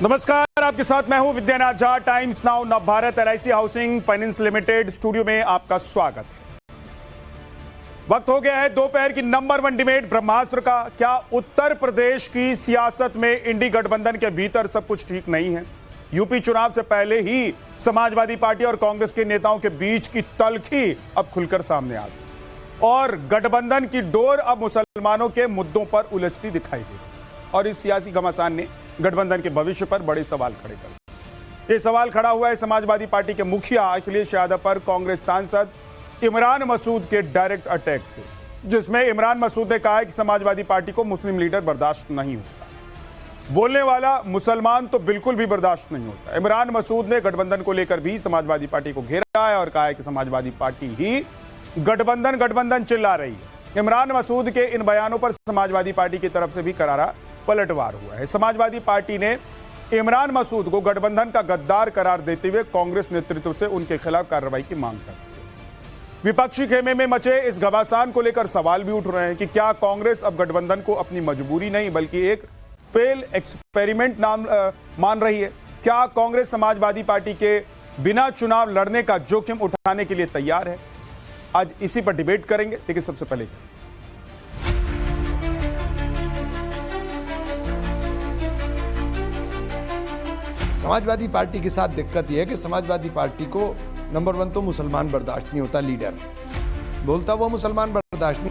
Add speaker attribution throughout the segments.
Speaker 1: नमस्कार, आपके साथ मैं हूं Vidyanath Jha. Times now Navbharat LIC housing finance limited studio में आपका स्वागत है। वक्त हो गया है दोपहर की नंबर 1 डिबेट ब्रह्मास्त्र का। क्या उत्तर प्रदेश की सियासत में इंडी गठबंधन के भीतर सब कुछ ठीक नहीं है? यूपी चुनाव से पहले ही समाजवादी पार्टी और कांग्रेस के नेताओं के बीच की तल्खी अब खुलकर सामने आ गई और गठबंधन की डोर अब मुसलमानों के मुद्दों पर उलझती दिखाई दे रही और इस सियासी घमासान ने गठबंधन के भविष्य पर बड़े सवाल खड़े कर। यह सवाल खड़ा हुआ है समाजवादी पार्टी के मुखिया अखिलेश यादव पर कांग्रेस सांसद इमरान मसूद के डायरेक्ट अटैक से, जिसमें इमरान मसूद ने कहा है कि समाजवादी पार्टी को मुस्लिम लीडर बर्दाश्त नहीं होता। बोलने वाला मुसलमान तो बिल्कुल भी बर्दाश्त नहीं होता। इमरान मसूद ने गठबंधन को लेकर भी समाजवादी पार्टी को घेरा है और कहा है कि समाजवादी पार्टी ही गठबंधन चिल्ला रही है। इमरान मसूद के इन बयानों पर समाजवादी पार्टी की तरफ से भी करारा पलटवार हुआ है। समाजवादी पार्टी ने इमरान मसूद को गठबंधन का गद्दार करार देते हुए कांग्रेस नेतृत्व से उनके खिलाफ कार्रवाई की मांग कर दी है। विपक्षी खेमे में मचे इस घमासान को लेकर सवाल भी उठ रहे हैं कि क्या कांग्रेस अब गठबंधन को अपनी मजबूरी नहीं बल्कि एक फेल एक्सपेरिमेंट मान रही है? क्या कांग्रेस समाजवादी पार्टी के बिना चुनाव लड़ने का जोखिम उठाने के लिए तैयार है? आज इसी पर डिबेट करेंगे, लेकिन सबसे पहले
Speaker 2: समाजवादी पार्टी के साथ दिक्कत यह है कि समाजवादी पार्टी को नंबर 1 तो मुसलमान बर्दाश्त नहीं होता। लीडर बोलता वो मुसलमान बर्दाश्त नहीं।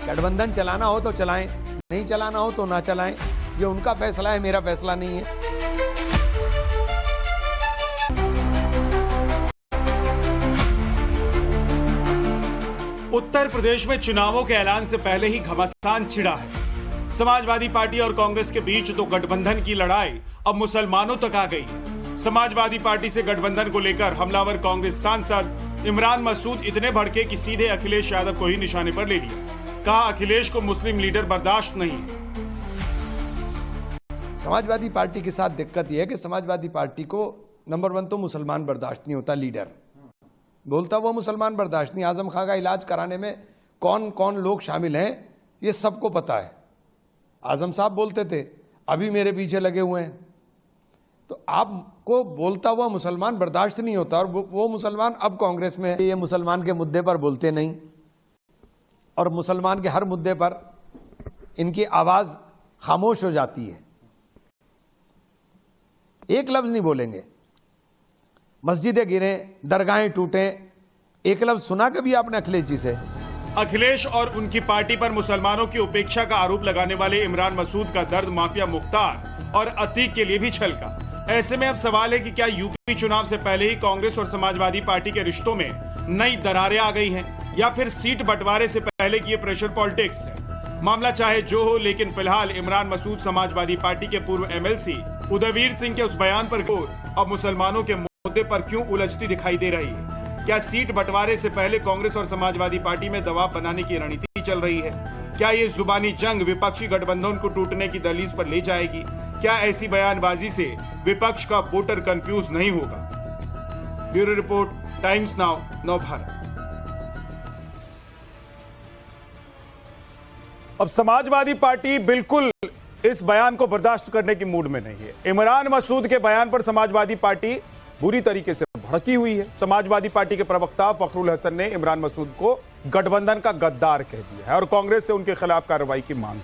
Speaker 2: गठबंधन चलाना हो तो चलाएं, नहीं चलाना हो तो ना चलाएं। ये उनका फैसला है, मेरा फैसला नहीं है।
Speaker 1: उत्तर प्रदेश में चुनावों के ऐलान से पहले ही घमासान छिड़ा है। समाजवादी पार्टी और कांग्रेस के बीच तो गठबंधन की लड़ाई अब मुसलमानों तक आ गई है। समाजवादी पार्टी से गठबंधन को लेकर हमलावर कांग्रेस सांसद इमरान मसूद इतने भड़के कि सीधे अखिलेश यादव को ही निशाने पर ले लिया। कहा अखिलेश को मुस्लिम लीडर बर्दाश्त नहीं है।
Speaker 2: समाजवादी पार्टी के साथ दिक्कत यह है कि समाजवादी पार्टी को नंबर 1 तो मुसलमान बर्दाश्त नहीं होता। लीडर बोलता वो मुसलमान बर्दाश्त नहीं। आजम खां का इलाज कराने में कौन कौन लोग शामिल हैं ये सबको पता है। आजम साहब बोलते थे, अभी मेरे पीछे लगे हुए हैं। तो आपको बोलता हुआ मुसलमान बर्दाश्त नहीं होता और वो मुसलमान अब कांग्रेस में है। ये मुसलमान के मुद्दे पर बोलते नहीं और मुसलमान के हर मुद्दे पर इनकी आवाज खामोश हो जाती है। एक लफ्ज नहीं बोलेंगे। मस्जिदें गिरें, दरगाहें टूटें, एक लफ्ज सुना कभी आपने अखिलेश जी से?
Speaker 1: अखिलेश और उनकी पार्टी पर मुसलमानों की उपेक्षा का आरोप लगाने वाले इमरान मसूद का दर्द माफिया मुख्तार और अतीक के लिए भी छलका। ऐसे में अब सवाल है कि क्या यूपी चुनाव से पहले ही कांग्रेस और समाजवादी पार्टी के रिश्तों में नई दरारें आ गई हैं या फिर सीट बंटवारे से पहले की ये प्रेशर पॉलिटिक्स है? मामला चाहे जो हो, लेकिन फिलहाल इमरान मसूद समाजवादी पार्टी के पूर्व MLC उदयवीर सिंह के उस बयान पर अब मुसलमानों के मुद्दे पर क्यों उलझती दिखाई दे रही है? क्या सीट बंटवारे से पहले कांग्रेस और समाजवादी पार्टी में दबाव बनाने की रणनीति चल रही है? क्या ये जुबानी जंग विपक्षी गठबंधन को टूटने की दहलीज पर ले जाएगी? क्या ऐसी बयानबाजी से विपक्ष का वोटर कंफ्यूज नहीं होगा? Bureau report, times now Navbharat. अब समाजवादी पार्टी बिल्कुल इस बयान को बर्दाश्त करने की मूड में नहीं है। इमरान मसूद के बयान पर समाजवादी पार्टी बुरी तरीके से भड़की हुई है। समाजवादी पार्टी के प्रवक्ता फखरुल हसन ने इमरान मसूद को गठबंधन का गद्दार कह दिया है और कांग्रेस से उनके खिलाफ कार्रवाई की मांग की।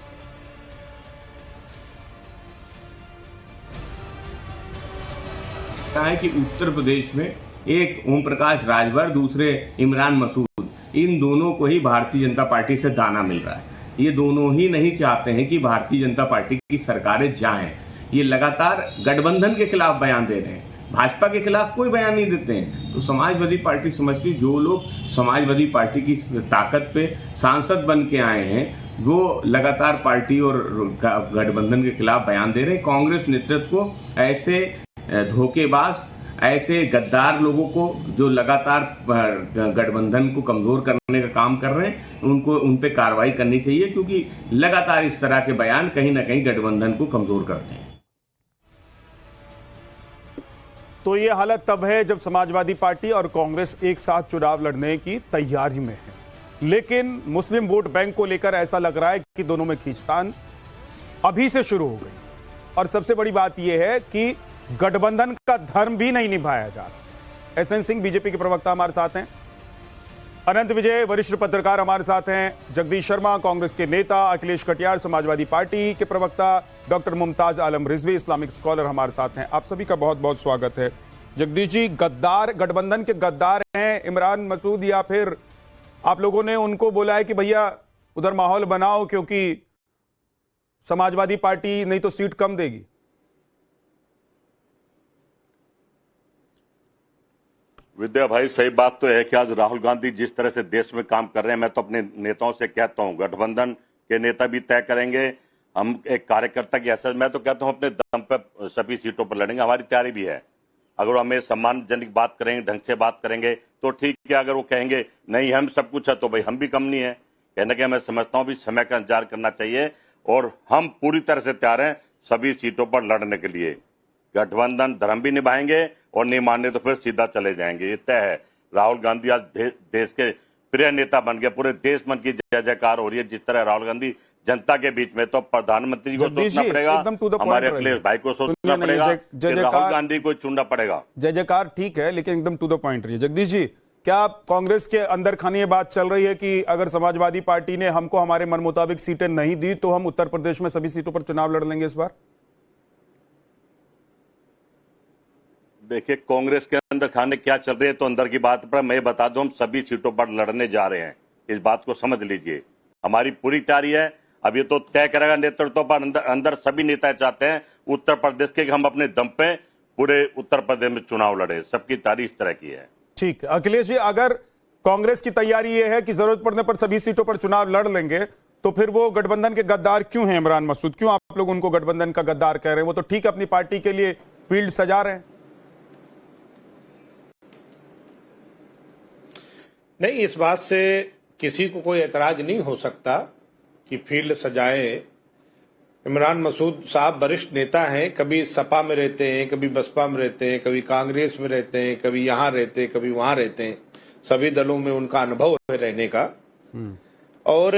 Speaker 3: है कि उत्तर प्रदेश में एक ओम प्रकाश राजभर, दूसरे इमरान मसूद, इन दोनों को ही भारतीय जनता पार्टी से दाना मिल रहा है। ये दोनों ही नहीं चाहते हैं कि भारतीय जनता पार्टी की सरकारें जाएं। ये लगातार गठबंधन के खिलाफ बयान दे रहे हैं, भाजपा के खिलाफ कोई बयान नहीं देते हैं। तो समाजवादी पार्टी समझती, जो लोग समाजवादी पार्टी की ताकत पे सांसद बन के आए हैं वो लगातार पार्टी और गठबंधन के खिलाफ बयान दे रहे हैं। कांग्रेस नेतृत्व को ऐसे धोखेबाज, ऐसे गद्दार लोगों को जो लगातार गठबंधन को कमजोर करने का काम कर रहे हैं, उनको उन पे कार्रवाई करनी चाहिए, क्योंकि लगातार इस तरह के बयान कहीं ना कहीं गठबंधन को कमजोर करते हैं।
Speaker 1: तो ये हालत तब है जब समाजवादी पार्टी और कांग्रेस एक साथ चुनाव लड़ने की तैयारी में है, लेकिन मुस्लिम वोट बैंक को लेकर ऐसा लग रहा है कि दोनों में खींचतान अभी से शुरू हो गई। और सबसे बड़ी बात यह है कि गठबंधन का धर्म भी नहीं निभाया जा रहा। एसएन सिंह बीजेपी के प्रवक्ता हमारे साथ हैं, अनंत विजय वरिष्ठ पत्रकार हमारे साथ हैं, जगदीश शर्मा कांग्रेस के नेता, अखिलेश कटियार समाजवादी पार्टी के प्रवक्ता, डॉक्टर मुमताज आलम रिजवी इस्लामिक स्कॉलर हमारे साथ हैं। आप सभी का बहुत बहुत स्वागत है। जगदीश जी, गद्दार गठबंधन के गद्दार हैं इमरान मसूद, या फिर आप लोगों ने उनको बोला है कि भैया उधर माहौल बनाओ क्योंकि समाजवादी पार्टी नहीं तो सीट कम देगी?
Speaker 4: विद्या भाई, सही बात तो है कि आज राहुल गांधी जिस तरह से देश में काम कर रहे हैं, मैं तो अपने नेताओं से कहता हूं, गठबंधन के नेता भी तय करेंगे, हम एक कार्यकर्ता की हैसियत, मैं तो कहता हूं अपने दम पे सभी सीटों पर लड़ेंगे, हमारी तैयारी भी है। अगर हमें सम्मानजनक बात करेंगे, ढंग से बात करेंगे तो ठीक है। अगर वो कहेंगे नहीं हम सब कुछ है, तो भाई हम भी कम नहीं है। कहने के मैं समझता हूं भी समय का इंतजार करना चाहिए और हम पूरी तरह से तैयार हैं सभी सीटों पर लड़ने के लिए। गठबंधन धर्म भी निभाएंगे और नहीं मानने तो फिर सीधा चले जाएंगे, ये तय है। राहुल गांधी आज देश के प्रिय नेता बन गए, पूरे देश मन की जय जयकार हो रही है। जिस तरह राहुल गांधी जनता के बीच में, तो प्रधानमंत्री जी को सोचना पड़ेगा, हमारे अखिलेश भाई को सोचना पड़ेगा, राहुल गांधी को चुनना पड़ेगा।
Speaker 1: जय जयकार ठीक है, लेकिन एकदम टू द पॉइंट रहिए। जगदीश जी, क्या कांग्रेस के अंदर खानी ये बात चल रही है कि अगर समाजवादी पार्टी ने हमको हमारे मन मुताबिक सीटें नहीं दी तो हम उत्तर प्रदेश में सभी सीटों पर चुनाव लड़ लेंगे इस बार?
Speaker 4: देखिए, कांग्रेस के अंदर खाने क्या चल रही है तो अंदर की बात पर मैं बता दूं, हम सभी सीटों पर लड़ने जा रहे हैं, इस बात को समझ लीजिए। हमारी पूरी तैयारी है। अब ये तो तय करेगा नेतृत्व पर, अंदर सभी नेता चाहते हैं उत्तर प्रदेश के, हम अपने दम पे पूरे उत्तर प्रदेश में चुनाव लड़े, सबकी तैयारी इस तरह की है।
Speaker 1: ठीक है अखिलेश जी, अगर कांग्रेस की तैयारी ये है कि जरूरत पड़ने पर सभी सीटों पर चुनाव लड़ लेंगे, तो फिर वो गठबंधन के गद्दार क्यों हैं इमरान मसूद? क्यों आप लोग उनको गठबंधन का गद्दार कह रहे हैं? वो तो ठीक है, अपनी पार्टी के लिए फील्ड सजा रहे हैं।
Speaker 5: नहीं, इस बात से किसी को कोई एतराज नहीं हो सकता कि फील्ड सजाए। इमरान मसूद साहब वरिष्ठ नेता हैं, कभी सपा में रहते हैं, कभी बसपा में रहते हैं, कभी कांग्रेस में रहते हैं, कभी यहाँ रहते हैं, कभी वहां रहते हैं। सभी दलों में उनका अनुभव है रहने का। और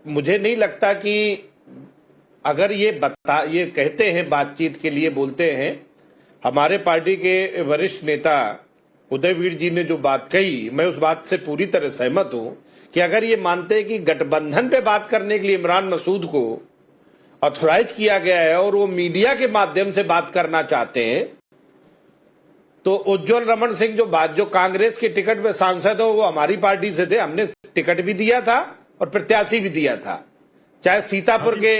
Speaker 5: मुझे नहीं लगता कि अगर ये कहते हैं, बातचीत के लिए बोलते हैं, हमारे पार्टी के वरिष्ठ नेता उदयवीर जी ने जो बात कही, मैं उस बात से पूरी तरह सहमत हूं कि अगर ये मानते हैं कि गठबंधन पे बात करने के लिए इमरान मसूद को ऑथोराइज किया गया है और वो मीडिया के माध्यम से बात करना चाहते हैं, तो उज्जवल रमन सिंह जो कांग्रेस के टिकट पे सांसद हो, वो हमारी पार्टी से थे, हमने टिकट भी दिया था और प्रत्याशी भी दिया था। चाहे सीतापुर के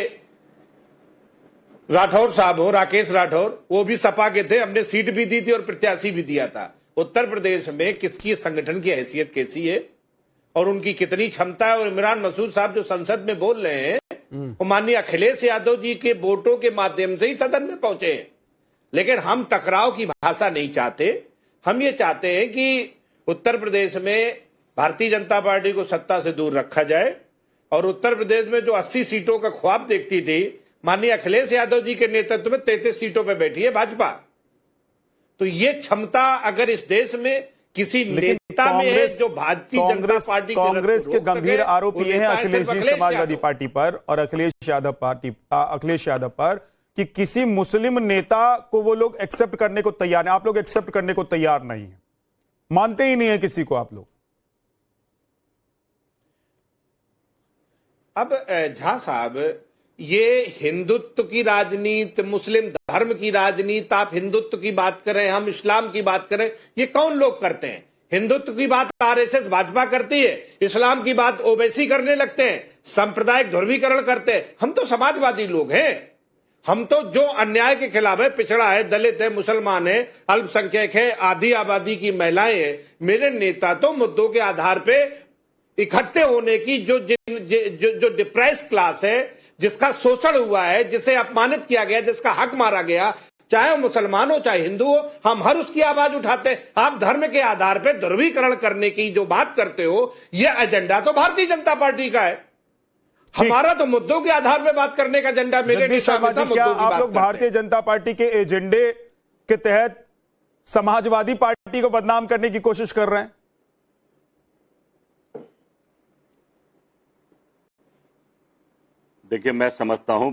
Speaker 5: राठौर साहब हो, राकेश राठौर, वो भी सपा के थे, हमने सीट भी दी थी और प्रत्याशी भी दिया था। उत्तर प्रदेश में किसकी संगठन की हैसियत कैसी है और उनकी कितनी क्षमता है। और इमरान मसूद साहब जो संसद में बोल रहे हैं, वो माननीय अखिलेश यादव जी के वोटों के माध्यम से ही सदन में पहुंचे हैं। लेकिन हम टकराव की भाषा नहीं चाहते। हम ये चाहते हैं कि उत्तर प्रदेश में भारतीय जनता पार्टी को सत्ता से दूर रखा जाए और उत्तर प्रदेश में जो 80 सीटों का ख्वाब देखती थी माननीय अखिलेश यादव जी के नेतृत्व में 33 सीटों पर बैठी है भाजपा। तो ये क्षमता अगर इस देश में किसी नेता में है जो भारतीय जनता पार्टी
Speaker 1: कांग्रेस के गंभीर आरोप ये हैं अखिलेश जी समाजवादी पार्टी पर और अखिलेश यादव पर कि किसी मुस्लिम नेता को वो लोग एक्सेप्ट करने को तैयार हैं। आप लोग एक्सेप्ट करने को तैयार नहीं है, मानते ही नहीं है किसी को आप लोग।
Speaker 5: अब झा साहब, ये हिंदुत्व की राजनीति, मुस्लिम धर्म की राजनीति, आप हिंदुत्व की बात करें, हम इस्लाम की बात करें, ये कौन लोग करते हैं? हिंदुत्व की बात आरएसएस भाजपा करती है, इस्लाम की बात ओवैसी करने लगते हैं, सांप्रदायिक ध्रुवीकरण करते हैं। हम तो समाजवादी लोग हैं। हम तो जो अन्याय के खिलाफ है, पिछड़ा है, दलित है, मुसलमान है, अल्पसंख्यक है, आधी आबादी की महिलाएं हैं, मेरे नेता तो मुद्दों के आधार पर इकट्ठे होने की जो डिप्रेस क्लास है, जिसका शोषण हुआ है, जिसे अपमानित किया गया, जिसका हक मारा गया, चाहे वो मुसलमान हो चाहे हिंदू हो, हम हर उसकी आवाज उठाते हैं। आप धर्म के आधार पर ध्रुवीकरण करने की जो बात करते हो, यह एजेंडा तो भारतीय जनता पार्टी का है। हमारा तो मुद्दों के आधार पर बात करने का एजेंडा मेरे
Speaker 1: नेता क्या आप लोग भारतीय जनता पार्टी के एजेंडे के तहत समाजवादी पार्टी को बदनाम करने की कोशिश कर रहे हैं?
Speaker 4: देखिए, मैं समझता हूं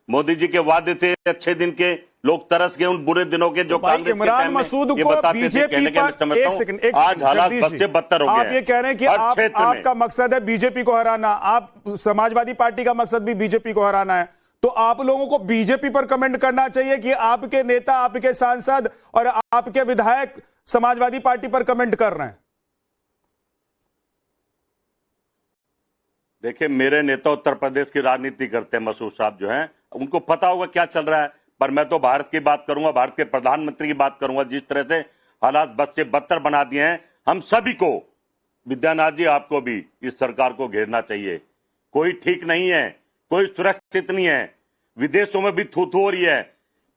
Speaker 4: मोदी जी के वादे थे अच्छे दिन के, लोग तरस गए उन बुरे दिनों के जो
Speaker 1: भाई
Speaker 4: कांग्रेस के
Speaker 1: इमरान
Speaker 4: टाइम में
Speaker 1: मसूद
Speaker 4: ये
Speaker 1: को
Speaker 4: बताते थे।
Speaker 1: बीजेपी
Speaker 4: कहने के मैं
Speaker 1: पर
Speaker 4: समझता हूं आज हालात
Speaker 1: जगदीश
Speaker 4: बद से
Speaker 1: जी,
Speaker 4: बदतर हो गए
Speaker 1: आप ये कह रहे हैं कि
Speaker 4: हर क्षेत्र में।
Speaker 1: आपका मकसद है बीजेपी को हराना, आप समाजवादी पार्टी का मकसद भी बीजेपी को हराना है, तो आप लोगों को बीजेपी पर कमेंट करना चाहिए कि आपके नेता, आपके सांसद और आपके विधायक समाजवादी पार्टी पर कमेंट कर रहे हैं।
Speaker 4: देखिए, मेरे नेता उत्तर प्रदेश की राजनीति करते हैं, मसूद साहब जो हैं, उनको पता होगा क्या चल रहा है। पर मैं तो भारत की बात करूंगा, भारत के प्रधानमंत्री की बात करूंगा। जिस तरह से हालात बद से बदतर बना दिए हैं, हम सभी को, विद्यानाथ जी आपको भी इस सरकार को घेरना चाहिए। कोई ठीक नहीं है, कोई सुरक्षित नहीं है, विदेशों में भी थू थू हो रही है,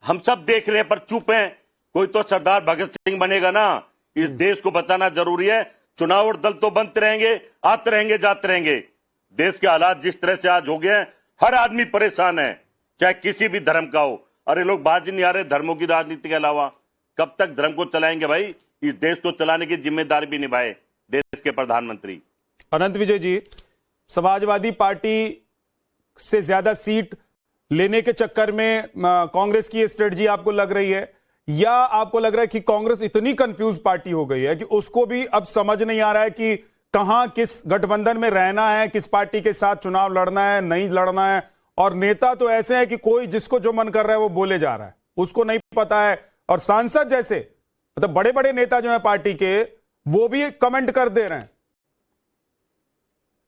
Speaker 4: हम सब देख रहे हैं पर चुप हैं। कोई तो सरदार भगत सिंह बनेगा ना। इस देश को बचाना जरूरी है। चुनाव और दल तो बनते रहेंगे, आते रहेंगे, जाते रहेंगे। देश के हालात जिस तरह से आज हो गए हैं, हर आदमी परेशान है, चाहे किसी भी धर्म का हो। अरे लोग बाज नहीं आ रहे धर्मों की राजनीति के अलावा। कब तक धर्म को चलाएंगे भाई? इस देश को चलाने की जिम्मेदारी भी निभाए देश के प्रधानमंत्री।
Speaker 1: अनंत विजय जी, समाजवादी पार्टी से ज्यादा सीट लेने के चक्कर में कांग्रेस की स्ट्रेटजी आपको लग रही है, या आपको लग रहा है कि कांग्रेस इतनी कंफ्यूज पार्टी हो गई है कि उसको भी अब समझ नहीं आ रहा है कि कहां किस गठबंधन में रहना है, किस पार्टी के साथ चुनाव लड़ना है, नहीं लड़ना है? और नेता तो ऐसे हैं कि कोई जिसको जो मन कर रहा है वो बोले जा रहा है, उसको नहीं पता है। और सांसद जैसे मतलब बड़े बड़े नेता जो है पार्टी के, वो भी कमेंट कर दे रहे हैं।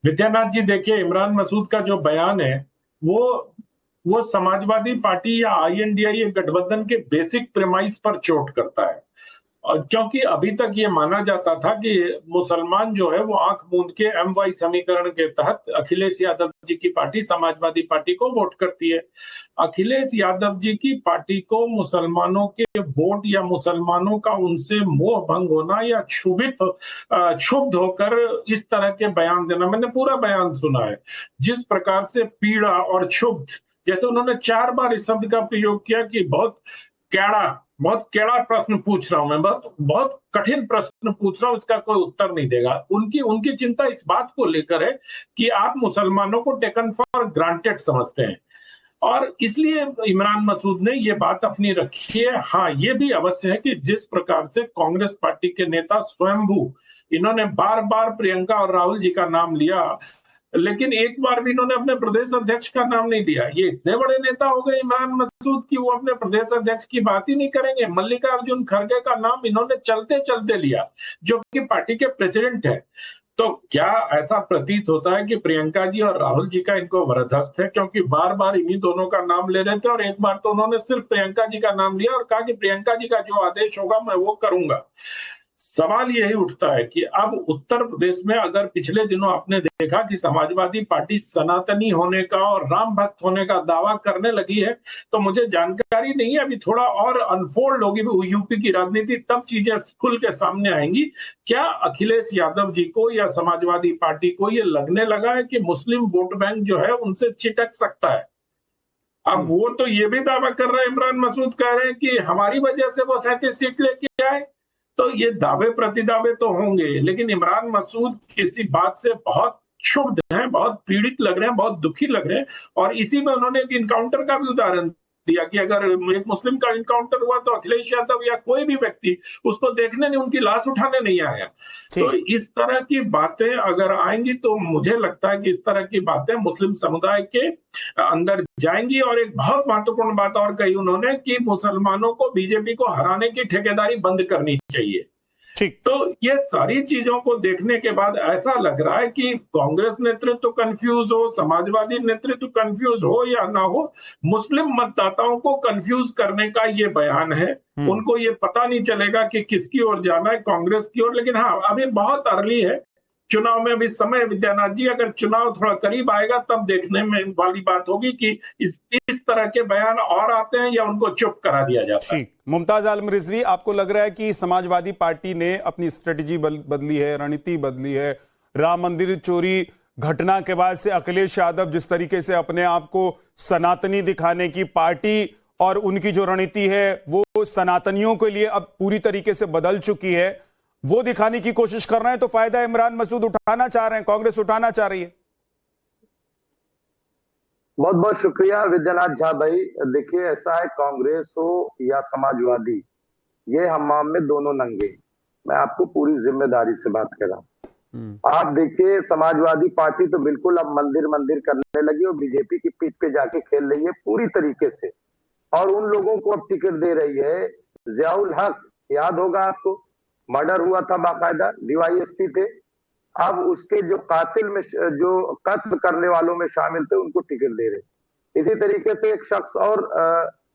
Speaker 6: विद्यानाथ जी, देखिए, इमरान मसूद का जो बयान है वो समाजवादी पार्टी या आईएनडीआई गठबंधन के बेसिक प्रेमाइस पर चोट करता है। क्योंकि अभी तक ये माना जाता था कि मुसलमान जो है वो आंख मूंद के MY समीकरण के तहत अखिलेश यादव जी की पार्टी समाजवादी पार्टी को वोट करती है। अखिलेश यादव जी की पार्टी को मुसलमानों के वोट या मुसलमानों का उनसे मोह भंग होना या क्षुब्ध होकर इस तरह के बयान देना, मैंने पूरा बयान सुना है, जिस प्रकार से पीड़ा और क्षुब्ध, जैसे उन्होंने 4 बार इस शब्द का प्रयोग किया कि बहुत कैड़ा प्रश्न पूछ रहा हूं मैं, बहुत कठिन प्रश्न पूछ रहा हूं, इसका कोई उत्तर नहीं देगा। उनकी चिंता इस बात को लेकर है कि आप मुसलमानों को टेकन फॉर ग्रांटेड समझते हैं, और इसलिए इमरान मसूद ने ये बात अपनी रखी है। हाँ, ये भी अवश्य है कि जिस प्रकार से कांग्रेस पार्टी के नेता स्वयंभू, इन्होंने बार बार प्रियंका और राहुल जी का नाम लिया, लेकिन एक बार भी इन्होंने अपने प्रदेश अध्यक्ष का नाम नहीं दिया। ये इतने बड़े नेता हो गए इमरान मसूद की वो अपने प्रदेश अध्यक्ष की बात ही नहीं करेंगे। मल्लिकार्जुन खड़गे का नाम इन्होंने चलते चलते लिया, जो कि पार्टी के प्रेसिडेंट है। तो क्या ऐसा प्रतीत होता है कि प्रियंका जी और राहुल जी का इनको वरदहस्त है? क्योंकि बार बार इन्हीं दोनों का नाम ले रहे थे, और एक बार तो उन्होंने सिर्फ प्रियंका जी का नाम लिया और कहा कि प्रियंका जी का जो आदेश होगा मैं वो करूंगा। सवाल यही उठता है कि अब उत्तर प्रदेश में अगर पिछले दिनों आपने देखा कि समाजवादी पार्टी सनातनी होने का और राम भक्त होने का दावा करने लगी है, तो मुझे जानकारी नहीं है, अभी थोड़ा और अनफोल्ड होगी यूपी की राजनीति, तब चीजें खुल के सामने आएंगी। क्या अखिलेश यादव जी को या समाजवादी पार्टी को ये लगने लगा है कि मुस्लिम वोट बैंक जो है उनसे चिटक सकता है? अब वो तो ये भी दावा कर रहे हैं, इमरान मसूद कह रहे हैं कि हमारी वजह से वो 37 सीट लेके आए। तो ये दावे प्रतिदावे तो होंगे, लेकिन इमरान मसूद किसी बात से बहुत क्षुब्ध हैं, बहुत पीड़ित लग रहे हैं, बहुत दुखी लग रहे हैं, और इसी में उन्होंने एक इनकाउंटर का भी उदाहरण दिया कि अगर एक मुस्लिम का इनकाउंटर हुआ तो अखिलेश यादव या कोई भी व्यक्ति उसको देखने नहीं, उनकी लाश उठाने नहीं आया। तो इस तरह की बातें अगर आएंगी तो मुझे लगता है कि इस तरह की बातें मुस्लिम समुदाय के अंदर जाएंगी। और एक बहुत महत्वपूर्ण बात और कही उन्होंने कि मुसलमानों को बीजेपी को हराने की ठेकेदारी बंद करनी चाहिए।
Speaker 1: ठीक,
Speaker 6: तो ये सारी चीजों को देखने के बाद ऐसा लग रहा है कि कांग्रेस नेतृत्व कंफ्यूज हो, समाजवादी नेतृत्व कंफ्यूज हो या ना हो, मुस्लिम मतदाताओं को कंफ्यूज करने का ये बयान है। उनको ये पता नहीं चलेगा कि किसकी ओर जाना है, कांग्रेस की ओर। लेकिन हाँ, अभी बहुत अर्ली है, चुनाव में भी समय। विद्यानाथ जी, अगर चुनाव थोड़ा करीब आएगा तब देखने में वाली बात होगी कि इस तरह के बयान और आते हैं या उनको चुप करा दिया जाता है।
Speaker 1: मुमताज आलम रिजवी, आपको लग रहा है कि समाजवादी पार्टी ने अपनी स्ट्रेटेजी बदली है, रणनीति बदली है? राम मंदिर चोरी घटना के बाद से अखिलेश यादव जिस तरीके से अपने आप को सनातनी दिखाने की पार्टी और उनकी जो रणनीति है वो सनातनियों के लिए अब पूरी तरीके से बदल चुकी है, वो दिखाने की कोशिश कर रहे हैं, तो फायदा इमरान मसूद उठाना चाह रहे हैं, कांग्रेस उठाना चाह रही है?
Speaker 7: बहुत बहुत शुक्रिया विद्यानाथ झा भाई। देखिए, ऐसा है, कांग्रेस हो या समाजवादी, ये हमाम में दोनों नंगे। मैं आपको पूरी जिम्मेदारी से बात कर रहा हूँ। आप देखिए, समाजवादी पार्टी तो बिल्कुल अब मंदिर मंदिर करने लगी और बीजेपी की पीठ पे जाके खेल रही है पूरी तरीके से, और उन लोगों को अब टिकट दे रही है। जियाउल हक, याद होगा आपको, मर्डर हुआ था, बाकायदा डीवाईएसपी थे। अब उसके जो कातिल में, जो कत्ल करने वालों में शामिल थे, उनको टिकट दे रहे। इसी तरीके से एक शख्स और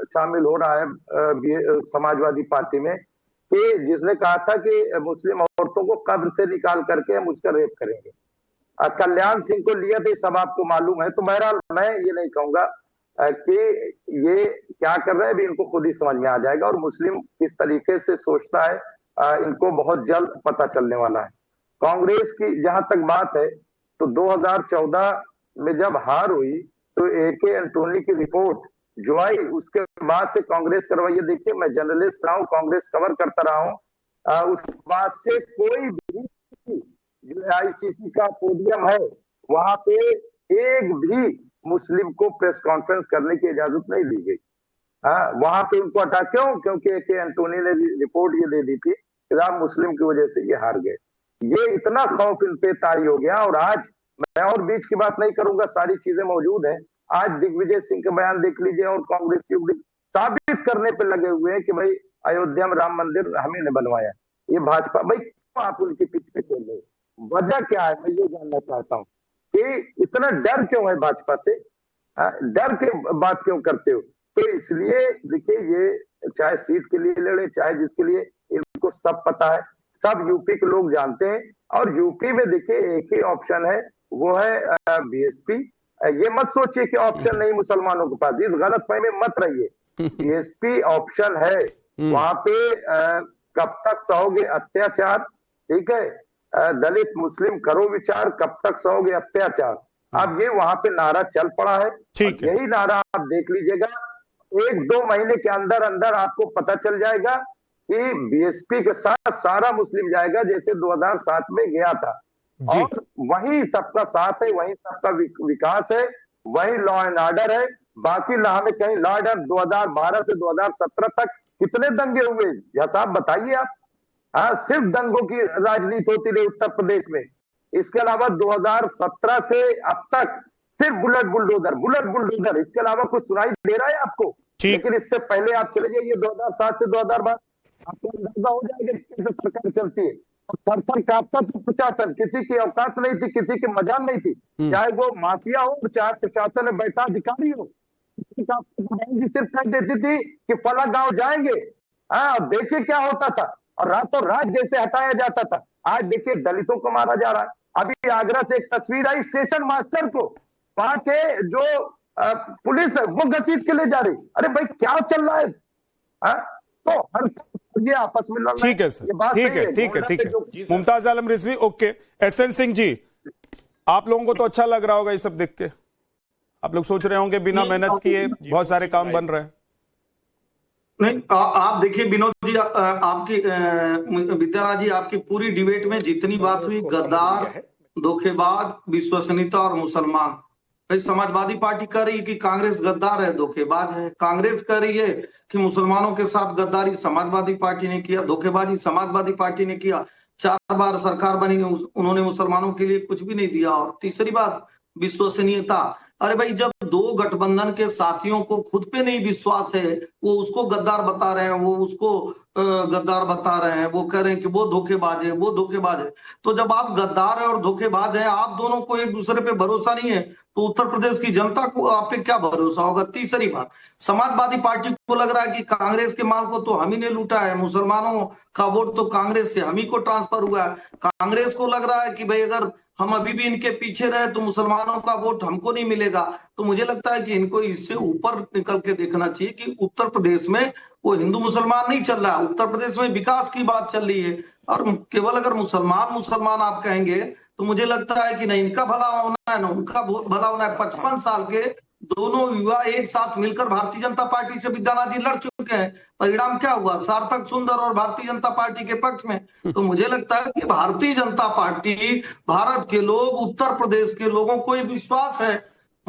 Speaker 7: शामिल हो रहा है समाजवादी पार्टी में, कि जिसने कहा था कि मुस्लिम औरतों को कब्र से निकाल करके हम उसका रेप करेंगे। कल्याण सिंह को लिया तो सब आपको मालूम है। तो बहरहाल मैं ये नहीं कहूंगा कि ये क्या कर रहे हैं, अभी इनको खुद ही समझ में आ जाएगा। और मुस्लिम किस तरीके से सोचता है, इनको बहुत जल्द पता चलने वाला है। कांग्रेस की जहां तक बात है, तो 2014 में जब हार हुई तो AK एंटोनी की रिपोर्ट जो आई, उसके बाद से कांग्रेस करवाइए। देखिए, मैं जर्नलिस्ट रहा हूं, कांग्रेस कवर करता रहा हूं, उस बाद से कोई भी जो ICC का पोडियम है, वहां पे एक भी मुस्लिम को प्रेस कॉन्फ्रेंस करने की इजाजत नहीं दी गई। वहां पे उनको हटा, क्योंकि AK एंटोनी ने रिपोर्ट ये दे दी थी कि आप मुस्लिम की वजह से ये हार गए। ये इतना खौफ इन पे तारी हो गया। और आज मैं और बीच की बात नहीं करूंगा, सारी चीजें मौजूद हैं। आज दिग्विजय सिंह के बयान देख लीजिए, और कांग्रेस साबित करने पे लगे हुए हैं कि भाई अयोध्या में राम मंदिर हमें ने बनवाया। ये भाजपा, भाई क्यों आप उनके पीछे खेल रहे, वजह क्या है, मैं ये जानना चाहता हूँ कि इतना डर क्यों है भाजपा से, डर के बात क्यों करते हो। तो इसलिए देखिए, ये चाहे सीट के लिए लड़े, चाहे जिसके लिए, इनको सब पता है, सब यूपी के लोग जानते हैं। और यूपी में देखिए एक ही ऑप्शन है, वो है BSP। ये मत सोचिए कि ऑप्शन नहीं मुसलमानों के पास, इस गलत फहमी में मत रहिए। BSP ऑप्शन है। वहां पे कब तक सहोगे अत्याचार, ठीक है, दलित मुस्लिम करो विचार, कब तक सहोगे अत्याचार। अब ये वहां पे नारा चल पड़ा है। यही नारा आप देख लीजिएगा, 1-2 महीने के अंदर अंदर आपको पता चल जाएगा कि BSP के साथ सारा मुस्लिम जाएगा, जैसे 2007 में गया था। और वही सबका साथ है, वही सबका विकास है, वही लॉ एंड ऑर्डर है। बाकी ना में कहीं लॉ ऑर्डर 2012 से 2017 तक कितने दंगे हुए, जैसा आप बताइए आप। सिर्फ दंगों की राजनीति होती रही उत्तर प्रदेश में। इसके अलावा 2017 से अब तक सिर्फ बुलेट बुलडोजर, इसके अलावा कुछ सुनाई दे रहा है आपको? लेकिन इससे पहले आप चले जाइए 2007 से 2012, आपको अंदाजा हो जाएगा कैसे सरकार चलती है। थर कांपता तो प्रशासन, किसी की औकात नहीं थी, किसी की मजाल नहीं थी, चाहे वो माफिया हो, चाहे प्रशासन में बैठा अधिकारी हो। सिर्फ कह देती थी कि फला गांव जाएंगे, देखिए क्या होता था, और रातों रात जैसे हटाया जाता था। आज देखिए दलितों को मारा जा रहा है। अभी आगरा से एक तस्वीर आई, स्टेशन मास्टर को वहां के जो पुलिस है वो घसीट के ले जा रही। अरे भाई क्या चल रहा है? तो हर ये आपस में लड़ रहे हैं।
Speaker 1: ठीक है सर, ठीक है। मुमताज आलम रिजवी, ओके। SN सिंह जी, आप लोगों को तो अच्छा लग रहा होगा ये सब देख के, आप लोग सोच रहे होंगे बिना मेहनत किए बहुत सारे काम बन रहे हैं।
Speaker 8: नहीं, आप देखिए विनोद जी, आपकी विद्यानाथ जी, आपकी पूरी डिबेट में जितनी बात हुई, गद्दार, धोखेबाज, विश्वसनीयता और मुसलमान। भाई समाजवादी पार्टी कह रही है कि कांग्रेस गद्दार है, धोखेबाज है। कांग्रेस कह रही है कि मुसलमानों के साथ गद्दारी समाजवादी पार्टी ने किया, धोखेबाजी समाजवादी पार्टी ने किया। 4 बार सरकार बनी, उन्होंने मुसलमानों के लिए कुछ भी नहीं दिया। और तीसरी बात, विश्वसनीयता। अरे भाई, जब 2 गठबंधन के साथियों को खुद पे नहीं विश्वास है, वो उसको गद्दार बता रहे हैं, वो उसको गद्दार बता रहे हैं, वो कह रहे हैं कि वो धोखेबाज है, वो धोखेबाज है। तो जब आप गद्दार है और धोखेबाज है, आप दोनों को एक दूसरे पे भरोसा नहीं है, तो उत्तर प्रदेश की जनता को आप पे क्या भरोसा होगा? तीसरी बात, समाजवादी पार्टी को लग रहा है कि कांग्रेस के माल को तो हम ही ने लूटा है, मुसलमानों का वोट तो कांग्रेस से हम ही को ट्रांसफर हुआ है। कांग्रेस को लग रहा है कि भाई अगर हम अभी भी इनके पीछे रहे तो मुसलमानों का वोट हमको नहीं मिलेगा। तो मुझे लगता है कि इनको इससे ऊपर निकल के देखना चाहिए कि उत्तर प्रदेश में वो हिंदू मुसलमान नहीं चल रहा है, उत्तर प्रदेश में विकास की बात चल रही है। और केवल अगर मुसलमान आप कहेंगे तो मुझे लगता है कि न इनका भला होना है, न उनका भला होना है। 55 साल के दोनों युवा एक साथ मिलकर भारतीय जनता पार्टी से विद्यानाथ जी लड़ चुके हैं, परिणाम क्या हुआ? सार्थक सुंदर और भारतीय जनता पार्टी के पक्ष में। तो मुझे लगता है कि भारतीय जनता पार्टी, भारत के लोग, उत्तर प्रदेश के लोगों को विश्वास है,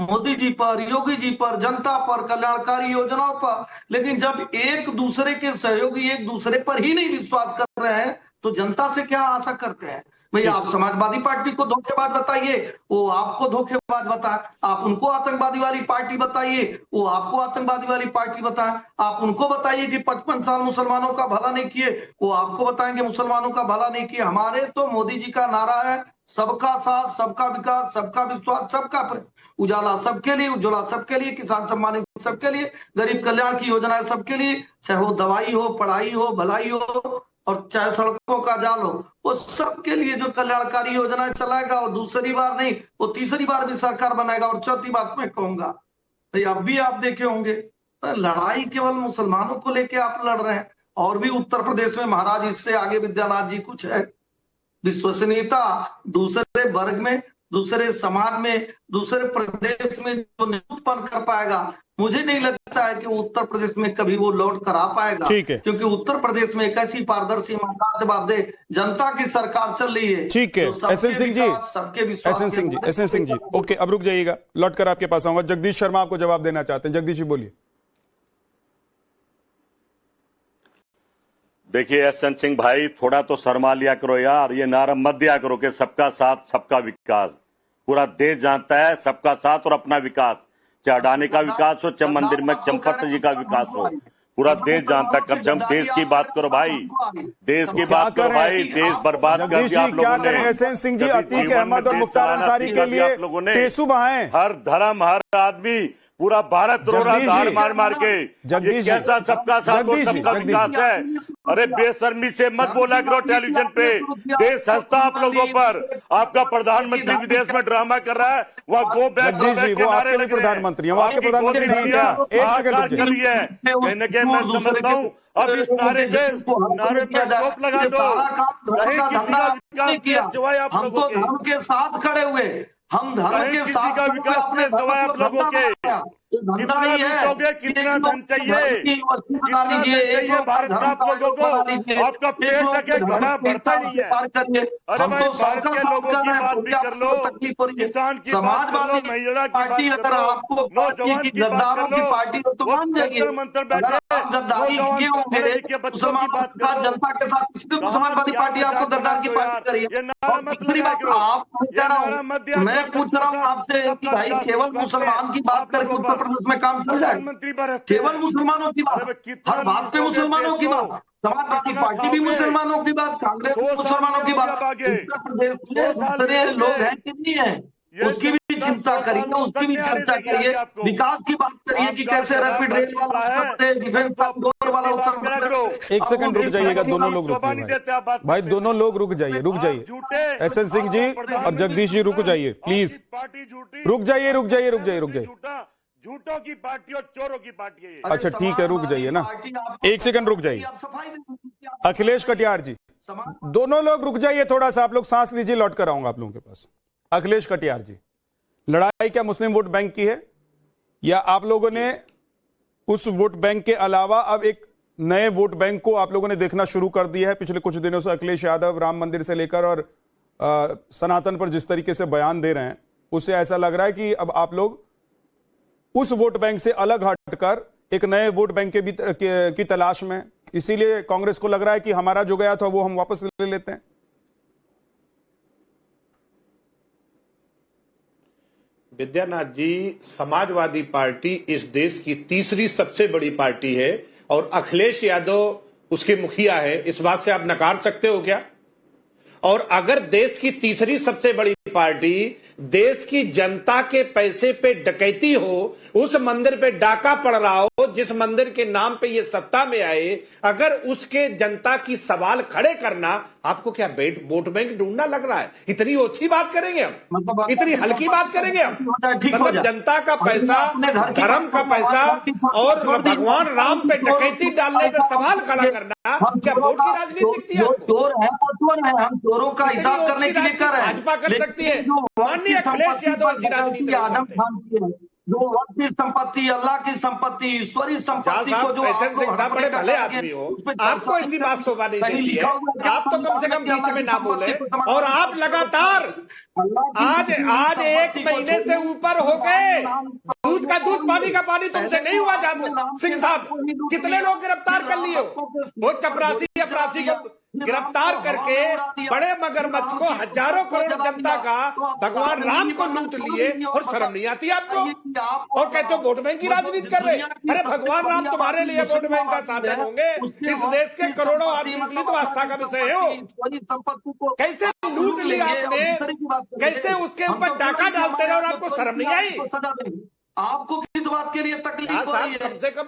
Speaker 8: मोदी जी पर, योगी जी पर, जनता पर, कल्याणकारी योजनाओं पर, लेकिन जब एक दूसरे के सहयोगी एक दूसरे पर ही नहीं विश्वास कर रहे हैं तो जनता से क्या आशा करते हैं? भाई आप समाजवादी पार्टी को धोखेबाज बताइए, वो आपको धोखेबाज बताए। आप उनको आतंकवादी वाली पार्टी बताइए, वो आपको आतंकवादी वाली पार्टी बताए। आप उनको बताइए कि 55 साल मुसलमानों का भला नहीं किए, वो आपको बताएंगे मुसलमानों का भला नहीं किए। हमारे तो मोदी जी का नारा है सबका साथ, सबका विकास, सबका विश्वास, सबका उजाला सबके लिए, उज्ज्वला सबके लिए, किसान सम्मान निधि सबके लिए, गरीब कल्याण की योजनाएं सबके लिए, चाहे वो दवाई हो, पढ़ाई हो, भलाई हो, और चाहे सड़कों का जाल हो, वो सबके लिए जो कल्याणकारी योजनाएं चलाएगा वो दूसरी बार नहीं, वो तीसरी बार भी सरकार बनाएगा। और चौथी बात मैं कहूंगा, तो अब भी आप देखे होंगे लड़ाई केवल मुसलमानों को लेके आप लड़ रहे हैं, और भी उत्तर प्रदेश में महाराज इससे आगे विद्यानाथ जी कुछ है। विश्वसनीयता दूसरे वर्ग में, दूसरे समाज में, दूसरे प्रदेश में जो नहीं उत्पन्न कर पाएगा, मुझे नहीं लगता है कि उत्तर प्रदेश में कभी वो लौट कर आ पाएगा।
Speaker 1: ठीक है,
Speaker 8: क्योंकि उत्तर प्रदेश में एक ऐसी पारदर्शी ईमानदार जवाबदेह जनता की सरकार चल रही है।
Speaker 1: ठीक है। एसएन सिंह जी,
Speaker 8: सबके विश्वास,
Speaker 1: एसएन सिंह जी, ओके, अब रुक जाइएगा, लौट कर आपके पास आऊंगा। जगदीश शर्मा आपको जवाब देना चाहते हैं। जगदीश जी बोलिए।
Speaker 4: देखिए एसएन सिंह भाई, थोड़ा तो शर्मा लिया करो यार, ये नारा मत दिया करो कि सबका साथ सबका विकास। पूरा देश जानता है सबका साथ और अपना विकास, चाहे अडानी का विकास हो, चाहे मंदिर में चंपत जी का विकास हो, पूरा देश जानता है। कम से कम देश की बात करो भाई, देश की बात करो भाई, देश बर्बाद कर दिया आप लोगों ने।
Speaker 1: एसएन सिंह जी, अतीक अहमद और मुख्तार अंसारी के लिए
Speaker 4: आप लोगों ने
Speaker 1: टेसू बहाए।
Speaker 4: हर धर्म, हर आदमी, पूरा भारत रो रहा धार मार मार के।
Speaker 1: जगदीश
Speaker 4: ये कैसा सबका साथ और सबका विकास है? अरे बेशर्मी से मत बोला करो टेलीविजन पे, देश हंसता आप लोगों पर। आपका प्रधानमंत्री विदेश में ड्रामा कर रहा है, वह गो बैक,
Speaker 1: वो आपके भी प्रधानमंत्री हैं, वो आपके प्रधानमंत्री नहीं क्या? एक सेकंड
Speaker 4: कर रही है, कहीं न कहीं मैं समझता हूँ। अब इस नारे पे स्टॉप लगा दो, नहीं किसी का विकास किया सिवाय आप लोगों के।
Speaker 8: धर्म के साथ खड़े हुए, हम धर्म के साथ
Speaker 4: का विकास अपने सिवाय आप लोगों के। कितना लूटोगे, कितना धन चाहिए, कितना धन चाहिए भारत का आप लोगों को? आपका पेट लगे घड़ा बढ़ता नहीं है। अरे भाई भारत के लोगों की बात भी कर लो, किसान की बात कर लो, महिला की बात कर लो, नौजवान की बात कर लो, वो मंत्र बैठे
Speaker 8: गद्दारी किए होंगे मुसलमान जनता के साथ, इसलिए मुसलमानवादी पार्टी आपको गद्दार की पार्टी करी है। मैं पूछ रहा हूँ आपसे कि भाई केवल मुसलमान की बात करके उत्तर प्रदेश में काम चल जाए? केवल मुसलमानों की बात, हर बात पे मुसलमानों की बात, समाजवादी पार्टी भी मुसलमानों की बात, कांग्रेस मुसलमानों की बात। उत्तर प्रदेश में दूसरे लोग हैं कि नहीं है, उसकी भी चिंता करिए, उसकी भी चर्चा करिए, विकास की बात करिए कि कैसे रैपिड रेल वाला, डिफेंस वाला उत्तर।
Speaker 1: एक सेकंड रुक जाइएगा, दोनों लोग रुक भाई, दोनों लोग रुक जाइए। एसएन सिंह जी और जगदीश जी रुक जाइए प्लीज, रुक जाइए।
Speaker 4: झूठों की पार्टी और चोरों की पार्टी है।
Speaker 1: अच्छा ठीक है, रुक जाइए ना, एक सेकंड रुक जाइए। अखिलेश कटियार जी, दोनों लोग रुक जाइए थोड़ा सा, आप लोग सांस लीजिए, लौट कर आऊंगा आप लोगों के पास। अखिलेश कटियार जी, लड़ाई क्या मुस्लिम वोट बैंक की है, या आप लोगों ने उस वोट बैंक के अलावा अब एक नए वोट बैंक को आप लोगों ने देखना शुरू कर दिया है? पिछले कुछ दिनों से अखिलेश यादव राम मंदिर से लेकर और सनातन पर जिस तरीके से बयान दे रहे हैं, उससे ऐसा लग रहा है कि अब आप लोग उस वोट बैंक से अलग हटकर एक नए वोट बैंक की तलाश में, इसीलिए कांग्रेस को लग रहा है कि हमारा जो गया था वो हम वापस ले लेते हैं।
Speaker 5: विद्यानाथ जी, समाजवादी पार्टी इस देश की तीसरी सबसे बड़ी पार्टी है और अखिलेश यादव उसके मुखिया है, इस बात से आप नकार सकते हो क्या? और अगर देश की तीसरी सबसे बड़ी पार्टी देश की जनता के पैसे पे डकैती हो, उस मंदिर पे डाका पड़ रहा हो जिस मंदिर के नाम पे ये सत्ता में आए, अगर उसके जनता की सवाल खड़े करना आपको क्या वोट बैंक ढूंढना लग रहा है? इतनी ओछी बात करेंगे हम, इतनी हल्की बात करेंगे हम? मतलब जनता का पैसा, धर्म का पैसा और भगवान राम पे डकैती डालने पे सवाल खड़ा करना क्या वोट की राजनीति दिखती है?
Speaker 8: चोर है, हम चोरों का हिसाब करने के लिए कर रहे हैं,
Speaker 5: भाजपा कर सकती है। माननीय अखिलेश यादव की राजनीति
Speaker 8: जो वक्त की संपत्ति, अल्लाह की संपत्ति, ईश्वरी संपत्ति को जो
Speaker 5: एसएन सिंह साहब बड़े भले आदमी हो, आपको ऐसी बात शोभा नहीं देती है। आप तो कम से कम बीच में ना बोले। और आप लगातार आज 1 महीने से ऊपर हो गए, दूध का दूध पानी का पानी तुमसे नहीं हुआ। जान सिंह साहब, कितने लोग गिरफ्तार कर लिए हो? वो चपरासी अपराधी को गिरफ्तार करके बड़े मगरमच्छ को, हजारों करोड़ जनता का, भगवान राम को लूट लिए और शर्म नहीं आती आपको? और कहते हो वोट बैंक की राजनीति कर रहे। अरे भगवान राम तुम्हारे लिए वोट बैंक का साधन होंगे? इस देश के करोड़ों आदमी के लिए तो आस्था का विषय हो। कैसे लूट लिया आपने, कैसे उसके ऊपर डाका डालते रहे और आपको शर्म नहीं आई?
Speaker 8: आपको किस बात के लिए तकलीफ हो रही है?
Speaker 5: कम से कम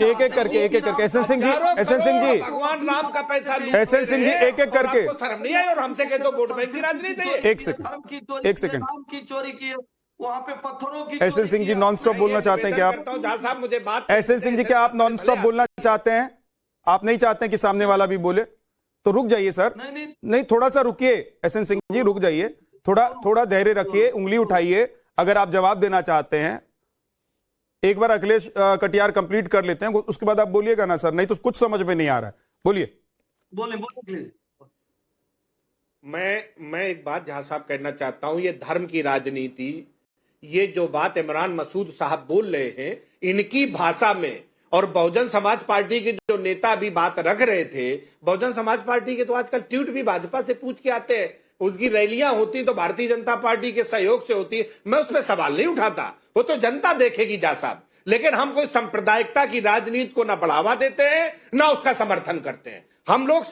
Speaker 1: एक एक करके एसएन सिंह जी
Speaker 5: भगवान राम का पैसा,
Speaker 1: एसएन सिंह जी एक एक करके।
Speaker 5: शर्म नहीं आई और हमसे कहते हो वोट बैंक की राजनीति है।
Speaker 1: एक सेकंड
Speaker 8: नाम की चोरी की, वहाँ पे पत्थरों की।
Speaker 1: SN Singh ji non stop बोलना चाहते हैं क्या आप?
Speaker 5: जहाँ साहब मुझे बात,
Speaker 1: एसएन सिंह जी क्या आप नॉन स्टॉप बोलना चाहते हैं? आप नहीं चाहते हैं कि सामने वाला भी बोले? तो रुक जाइए सर। नहीं, थोड़ा सा रुकिए एसएन सिंह जी, रुक जाइए, थोड़ा धैर्य रखिए, उंगली उठाइए। अगर आप जवाब देना चाहते हैं, एक बार अखिलेश कटियार कंप्लीट कर लेते हैं, उसके बाद आप बोलिएगा ना सर, नहीं तो कुछ समझ में नहीं आ रहा है। बोलिए।
Speaker 5: मैं एक बात जहां साहब कहना चाहता हूं, ये धर्म की राजनीति, ये जो बात इमरान मसूद साहब बोल रहे हैं इनकी भाषा में, और बहुजन समाज पार्टी के जो नेता भी बात रख रहे थे, बहुजन समाज पार्टी के तो आजकल ट्वीट भी भाजपा से पूछ के आते हैं, उसकी रैलियां होती तो भारतीय जनता पार्टी के सहयोग से होती। मैं उस पर सवाल नहीं उठाता, वो तो जनता देखेगी जा साहब। लेकिन हम कोई सांप्रदायिकता की राजनीति को ना बढ़ावा देते हैं ना उसका समर्थन करते हैं। हम लोग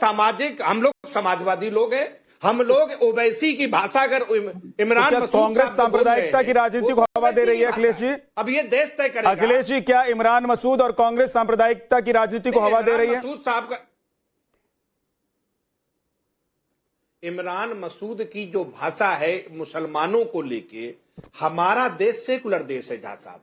Speaker 5: समाजवादी लोग हैं। हम लोग ओवैसी की भाषा, अगर इमरान मसूद
Speaker 1: कांग्रेस सांप्रदायिकता की राजनीति को हवा दे रही है अखिलेश जी?
Speaker 5: अब ये देश तय करेगा।
Speaker 1: अखिलेश जी, क्या इमरान मसूद और कांग्रेस सांप्रदायिकता की राजनीति को हवा दे रही है?
Speaker 5: मसूद साहब का, इमरान मसूद की जो भाषा है मुसलमानों को लेके, हमारा देश सेकुलर देश है जहां साहब।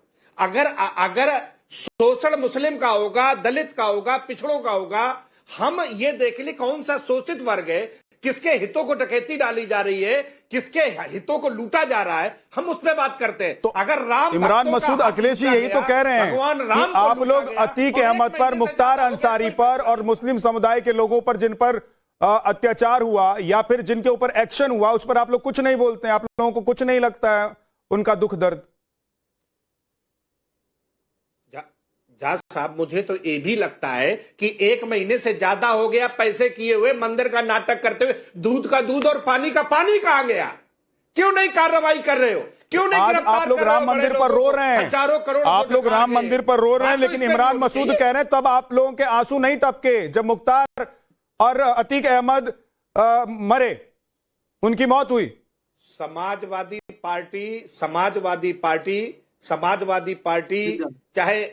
Speaker 5: अगर शोषण मुस्लिम का होगा, दलित का होगा, पिछड़ों का होगा, हम ये देख ले कौन सा शोषित वर्ग है, किसके हितों को डकैती डाली जा रही है, किसके हितों को लूटा जा रहा है, हम उस पर बात करते हैं। तो अगर राम,
Speaker 1: इमरान मसूद, अखिलेश जी यही तो कह रहे हैं,
Speaker 5: भगवान राम,
Speaker 1: आप लोग अतीक अहमद पर, मुख्तार अंसारी पर और मुस्लिम समुदाय के लोगों पर जिन पर अत्याचार हुआ या फिर जिनके ऊपर एक्शन हुआ, उस पर आप लोग कुछ नहीं बोलते हैं। आप लोगों को कुछ नहीं लगता है उनका दुख दर्द?
Speaker 5: साहब, मुझे तो ये भी लगता है कि 1 महीने से ज्यादा हो गया पैसे किए हुए मंदिर का नाटक करते हुए, दूध का दूध और पानी का पानी कहां गया? क्यों नहीं कार्रवाई कर रहे हो? क्यों नहीं गिरफ्तार?
Speaker 1: आप लोग राम मंदिर पर रो रहे हैं,
Speaker 5: हजारों करोड़
Speaker 1: आप लोग राम मंदिर पर रो रहे हैं, लेकिन इमरान मसूद कह रहे हैं तब आप लोगों के आंसू नहीं टपके जब मुख्तार और अतीक अहमद मरे, उनकी मौत हुई। समाजवादी पार्टी चाहे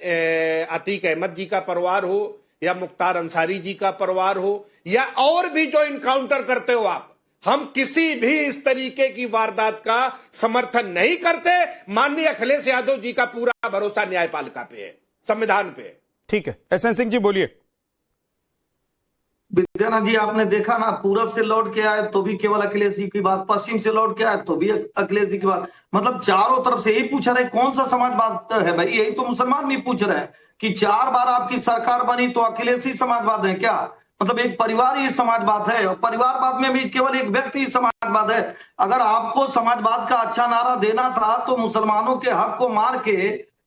Speaker 1: अतीक अहमद जी का परिवार हो या मुख्तार अंसारी जी का परिवार हो या और भी जो इनकाउंटर करते हो आप, हम किसी भी इस तरीके की वारदात का समर्थन नहीं करते। माननीय अखिलेश यादव जी का पूरा भरोसा न्यायपालिका पे है, संविधान पे है। ठीक है, एसएन सिंह जी बोलिए।
Speaker 8: विद्यानाथ जी, आपने देखा ना, पूरब से लौट के आए तो भी केवल अखिलेश जी की बात, पश्चिम से लौट के आए तो भी अखिलेश जी की बात, मतलब चारों तरफ से यही पूछ रहे कौन सा समाजवाद है भाई? यही तो मुसलमान नहीं पूछ रहे हैं कि 4 बार आपकी सरकार बनी तो अखिलेश ही समाजवाद है क्या? मतलब एक परिवार ही समाजवाद है, और परिवारवाद में भी केवल एक व्यक्ति ही समाजवाद है। अगर आपको समाजवाद का अच्छा नारा देना था तो मुसलमानों के हक को मार के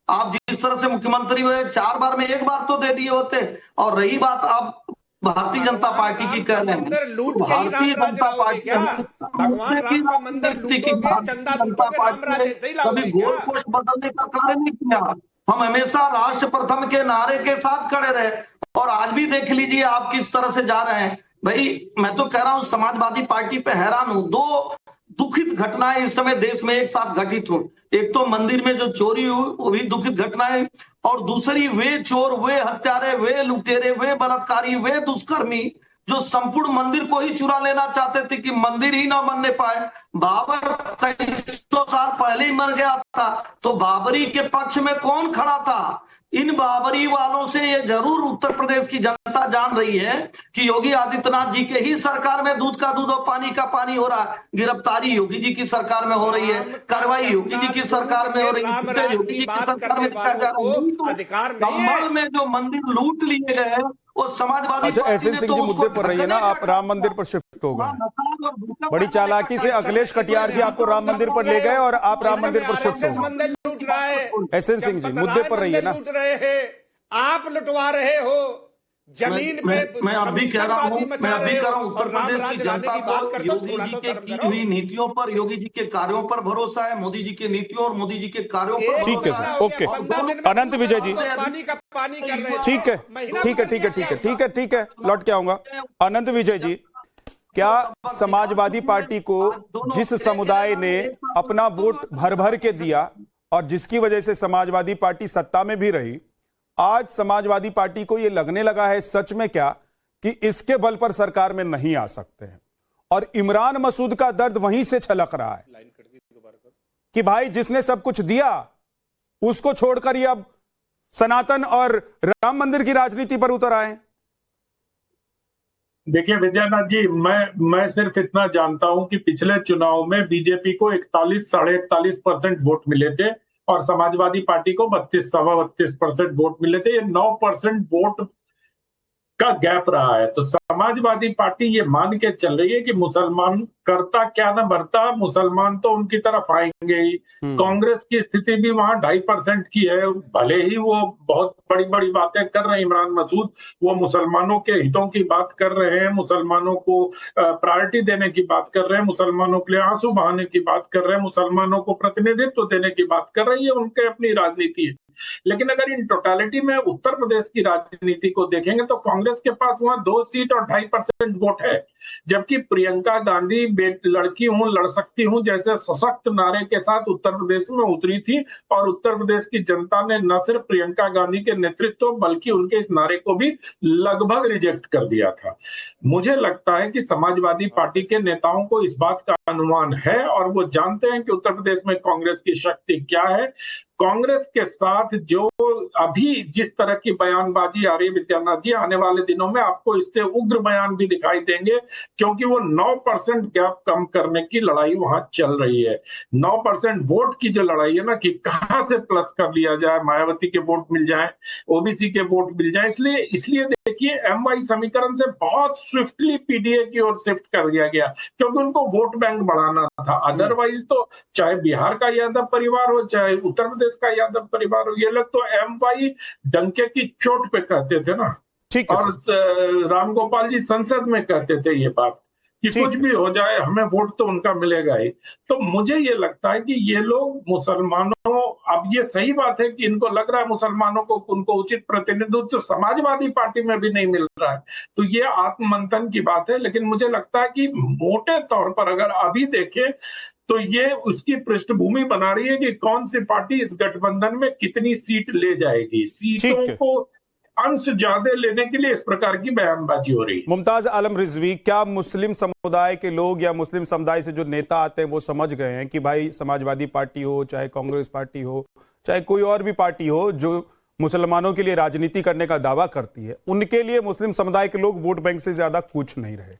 Speaker 8: आप जिस तरह से मुख्यमंत्री हुए 4 बार में 1 बार तो दे दिए होते। और रही बात आप भारतीय जनता पार्टी की कह रहे हैं, भारतीय जनता पार्टी कभी गोल पोस्ट बदलने का कार्य नहीं किया। हम हमेशा राष्ट्र प्रथम के नारे के साथ खड़े रहे, और आज भी देख लीजिए आप किस तरह से जा रहे हैं। भाई मैं तो कह रहा हूं समाजवादी पार्टी पे हैरान हूं। 2 दुखित घटनाएं इस समय देश में एक साथ घटित हो। एक तो मंदिर में जो चोरी हुई वो भी दुखित घटनाएं, और दूसरी वे चोर, वे हत्यारे, वे लुटेरे, वे बलात्कारी, वे दुष्कर्मी जो संपूर्ण मंदिर को ही चुरा लेना चाहते थे कि मंदिर ही ना बनने पाए। बाबर कई सौ साल पहले ही मर गया था, तो बाबरी के पक्ष में कौन खड़ा था? इन बाबरी वालों से ये जरूर उत्तर प्रदेश की जनता जान रही है कि योगी आदित्यनाथ जी के ही सरकार में दूध का दूध और पानी का पानी हो रहा है। गिरफ्तारी योगी जी की सरकार में हो रही है, कार्रवाई योगी जी की सरकार में हो रही है, योगी जी की सरकार में किया जा रहा है। कमल में जो मंदिर लूट लिए गए वो समाजवादी
Speaker 1: अच्छा,
Speaker 8: पार्टी
Speaker 1: एसएन
Speaker 8: ने
Speaker 1: सिंह
Speaker 8: तो
Speaker 1: जी
Speaker 8: उसको
Speaker 1: मुद्दे पर रहिए ना,
Speaker 8: ढकने
Speaker 1: आप
Speaker 8: का
Speaker 1: राम
Speaker 8: काम
Speaker 1: मंदिर
Speaker 8: किया।
Speaker 1: पर शिफ्ट हो गए।
Speaker 8: नकाल और भूखा
Speaker 1: बड़ी
Speaker 8: बनाने
Speaker 1: चालाकी
Speaker 8: का
Speaker 1: से
Speaker 8: काम
Speaker 1: अखिलेश
Speaker 8: किया।
Speaker 1: कटियार जी आपको राम मंदिर पर ले गए और आप राम मंदिर पर शिफ्ट हो गए।
Speaker 5: लूट रहा है,
Speaker 1: एसएन सिंह जी मुद्दे पर रहिए ना।
Speaker 5: लूट रहे हैं, आप लुटवा रहे हो जमीन पे।
Speaker 8: मैं अब भी कह रहा हूँ,
Speaker 5: मचा रहे हो
Speaker 8: उत्तर
Speaker 5: और राम
Speaker 8: प्रदेश की
Speaker 5: राज्य लाने
Speaker 8: जनता
Speaker 5: की बात
Speaker 8: को
Speaker 5: करता हूं,
Speaker 8: योगी
Speaker 5: थोड़ा
Speaker 8: जी
Speaker 5: तो
Speaker 8: के
Speaker 5: शर्म
Speaker 8: की
Speaker 5: करो।
Speaker 8: हुई नीतियों पर, योगी जी के कार्यों पर भरोसा है, मोदी जी की नीतियों और मोदी जी के कार्यों पर
Speaker 1: ठीक है
Speaker 8: भरोसा
Speaker 1: सर,
Speaker 8: है।
Speaker 1: ओके। अनंत विजय जी
Speaker 5: पानी का पानी कर रहे हैं।
Speaker 1: ठीक है, ठीक है, ठीक है, ठीक है, ठीक है, ठीक है, लौट के आऊंगा। अनंत विजय जी, क्या समाजवादी पार्टी को जिस समुदाय ने अपना वोट भर भर के दिया और जिसकी वजह से समाजवादी पार्टी सत्ता में भी रही, आज समाजवादी पार्टी को यह लगने लगा है सच में क्या कि इसके बल पर सरकार में नहीं आ सकते हैं? और इमरान मसूद का दर्द वहीं से छलक रहा है कि भाई जिसने सब कुछ दिया उसको छोड़कर ये अब सनातन और राम मंदिर की राजनीति पर उतर आए।
Speaker 6: देखिए विद्यानाथ जी, मैं सिर्फ इतना जानता हूं कि पिछले चुनाव में बीजेपी को 41-41.5% वोट मिले थे और समाजवादी पार्टी को 32-32.5% वोट मिले थे। ये 9% वोट का गैप रहा है। तो समाजवादी पार्टी ये मान के चल रही है कि मुसलमान करता क्या ना भरता, मुसलमान तो उनकी तरफ आएंगे ही। कांग्रेस की स्थिति भी वहां 2.5% की है। भले ही वो बहुत बड़ी बड़ी बातें कर रहे हैं इमरान मसूद, वो मुसलमानों के हितों की बात कर रहे हैं, मुसलमानों को प्रायोरिटी देने की बात कर रहे हैं, मुसलमानों के लिए आंसू बहाने की बात कर रहे हैं, मुसलमानों को प्रतिनिधित्व देने की बात कर रहे हैं। ये उनके अपनी राजनीति है। लेकिन अगर इन टोटालिटी में उत्तर प्रदेश की राजनीति को देखेंगे तो कांग्रेस के पास वहां 2 सीट और 2.5% वोट है, जबकि प्रियंका गांधी लड़की हूं, लड़ सकती हूं जैसे सशक्त नारे के साथ उत्तर प्रदेश में उतरी थी और उत्तर प्रदेश की जनता ने न सिर्फ प्रियंका गांधी के नेतृत्व बल्कि उनके इस नारे को भी लगभग रिजेक्ट कर दिया था। मुझे लगता है कि समाजवादी पार्टी के नेताओं को इस बात का अनुमान है और वो जानते हैं कि उत्तर प्रदेश में कांग्रेस की शक्ति क्या है। कांग्रेस के साथ जो अभी जिस तरह की बयानबाजी आ रही है विद्यानाथ जी, आने वाले दिनों में आपको इससे उग्र बयान भी दिखाई देंगे, क्योंकि वो 9% गैप कम करने की लड़ाई वहां चल रही है। 9% वोट की जो लड़ाई है ना, कि कहां से प्लस कर लिया जाए, मायावती के वोट मिल जाए, ओबीसी के वोट मिल जाए। इसलिए देखिए एमवाई समीकरण से बहुत स्विफ्टली पीडीए की ओर शिफ्ट कर दिया गया, क्योंकि उनको वोट बैंक बढ़ाना था। अदरवाइज तो चाहे बिहार का यादव परिवार हो, चाहे उत्तर प्रदेश का यादव परिवार हो, ये लोग तो एमवाई डंके की चोट पे कहते थे ना। और रामगोपाल जी संसद में कहते थे ये बात कि कुछ भी हो जाए हमें वोट तो उनका मिलेगा ही। तो मुझे ये लगता है कि ये लोग मुसलमानों, अब ये सही बात है कि इनको लग रहा है मुसलमानों को उनको उचित प्रतिनिधित्व तो समाजवादी पार्टी में भी नहीं मिल रहा है, तो ये आत्ममंथन की बात है। लेकिन मुझे लगता है कि मोटे तौर पर अगर अभी देखें तो ये उसकी पृष्ठभूमि बना रही है कि कौन सी पार्टी इस गठबंधन में कितनी सीट ले जाएगी। सीटों को अंश ज्यादा लेने के लिए इस प्रकार की बयानबाजी हो रही है।
Speaker 1: मुमताज आलम रिजवी, क्या मुस्लिम समुदाय के लोग या मुस्लिम समुदाय से जो नेता आते हैं वो समझ गए हैं कि भाई समाजवादी पार्टी हो, चाहे कांग्रेस पार्टी हो, चाहे कोई और भी पार्टी हो जो मुसलमानों के लिए राजनीति करने का दावा करती है, उनके लिए मुस्लिम समुदाय के लोग वोट बैंक से ज्यादा कुछ नहीं रहे?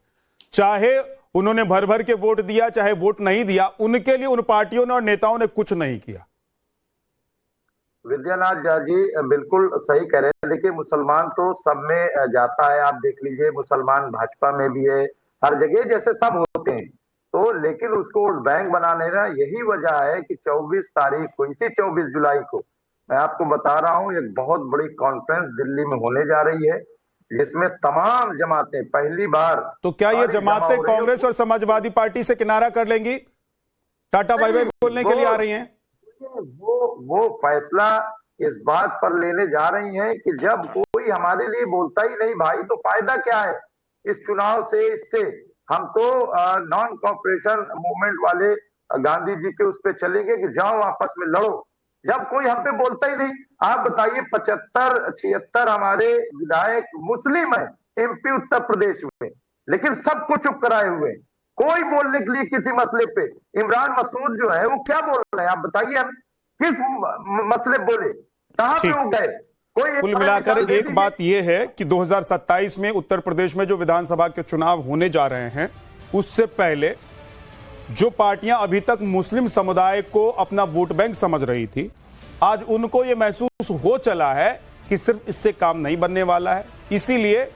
Speaker 1: चाहे उन्होंने भर भर के वोट दिया, चाहे वोट नहीं दिया, उनके लिए उन पार्टियों ने और नेताओं ने कुछ नहीं किया।
Speaker 7: विद्यानाथ झा जी बिल्कुल सही कह रहे हैं। देखिए मुसलमान तो सब में जाता है, आप देख लीजिए मुसलमान भाजपा में भी है, हर जगह जैसे सब होते हैं, तो लेकिन उसको वोट बैंक बनाने ना, यही वजह है कि 24 तारीख को, इसी 24 जुलाई को मैं आपको बता रहा हूं एक बहुत बड़ी कॉन्फ्रेंस दिल्ली में होने जा रही है, जिसमें तमाम जमातें पहली बार।
Speaker 1: तो क्या ये जमातें कांग्रेस और समाजवादी पार्टी से किनारा कर लेंगी, टाटा बाय बाय बोलने के लिए आ रही हैं?
Speaker 7: वो फैसला इस बात पर लेने जा रही हैं कि जब कोई हमारे लिए बोलता ही नहीं भाई तो फायदा क्या है इस चुनाव से, इससे हम तो नॉन कॉपरेशन मूवमेंट वाले गांधी जी के उस पे चलेंगे कि जाओ आपस में लड़ो। जब कोई हम पे बोलता ही नहीं, आप बताइए 75-76 हमारे विधायक मुस्लिम हैं, एमपी उत्तर प्रदेश में, लेकिन सबको चुप कराए हुए, कोई बोलने के लिए किसी मसले पे। इमरान मसूद जो है वो क्या बोल रहे हैं आप बताइए, हम किस मसले बोले, कहां पे वो गए? कोई
Speaker 1: कुल मिलाकर एक बात यह है कि 2027 में उत्तर प्रदेश में जो विधानसभा के चुनाव होने जा रहे हैं, उससे पहले जो पार्टियां अभी तक मुस्लिम समुदाय को अपना वोट बैंक समझ रही थी, आज उनको यह महसूस हो चला है कि सिर्फ इससे काम नहीं बनने वाला है, इसीलिए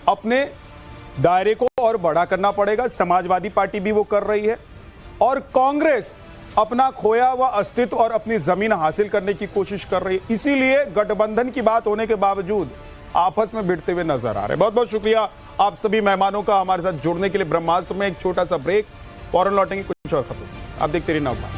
Speaker 1: अपने दायरे को और बड़ा करना पड़ेगा। समाजवादी पार्टी भी वो कर रही है और कांग्रेस अपना खोया हुआ अस्तित्व और अपनी जमीन हासिल करने की कोशिश कर रही है। इसीलिए गठबंधन की बात होने के बावजूद आपस में भिड़ते हुए नजर आ रहे हैं। बहुत बहुत शुक्रिया आप सभी मेहमानों का हमारे साथ जुड़ने के लिए। ब्रह्मास्त्र में एक छोटा सा ब्रेक, फौरन लौटेंगे कुछ और खबरों। आप देखते रहिए नवभारत।